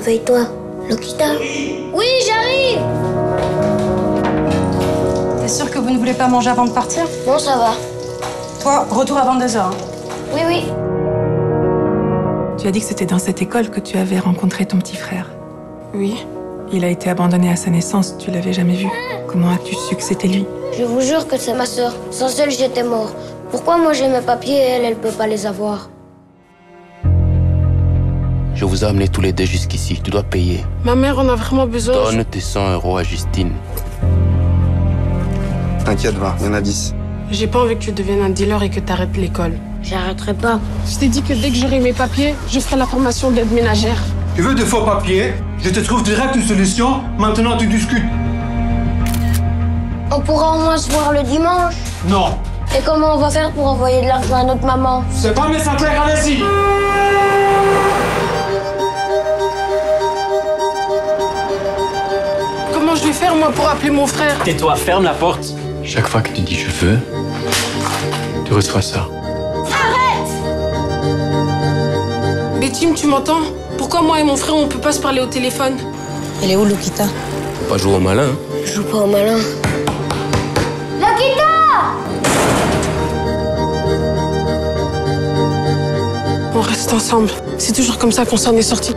réveille-toi. Lokita. Oui, j'arrive. T'es sûr que vous ne voulez pas manger avant de partir? Non, ça va. Toi, retour à 22h. Hein. Oui, oui. Tu as dit que c'était dans cette école que tu avais rencontré ton petit frère. Oui. Il a été abandonné à sa naissance, tu l'avais jamais vu. Comment as-tu su que c'était lui? Je vous jure que c'est ma sœur. Sans elle, j'étais mort. Pourquoi moi j'ai mes papiers et elle peut pas les avoir? Je vous ai amenés tous les deux jusqu'ici. Tu dois payer. Ma mère en a vraiment besoin. Donne tes 100 € à Justine. T'inquiète, va, il y en a 10. J'ai pas envie que tu deviennes un dealer et que t'arrêtes l'école. J'arrêterai pas. Je t'ai dit que dès que j'aurai mes papiers, je ferai la formation d'aide ménagère. Tu veux de faux papiers? Je te trouve direct une solution. Maintenant, tu discutes. On pourra au moins se voir le dimanche. Non. Et comment on va faire pour envoyer de l'argent à notre maman? C'est pas mes affaires, allez-y. Comment je vais faire, moi, pour appeler mon frère? Tais-toi, ferme la porte. Chaque fois que tu dis je veux, tu reçois ça. Mais Tim, tu m'entends? Pourquoi moi et mon frère, on peut pas se parler au téléphone? Elle est où, Lokita? Faut pas jouer au malin. Hein. Je joue pas au malin. Lokita! On reste ensemble. C'est toujours comme ça qu'on s'en est sortis.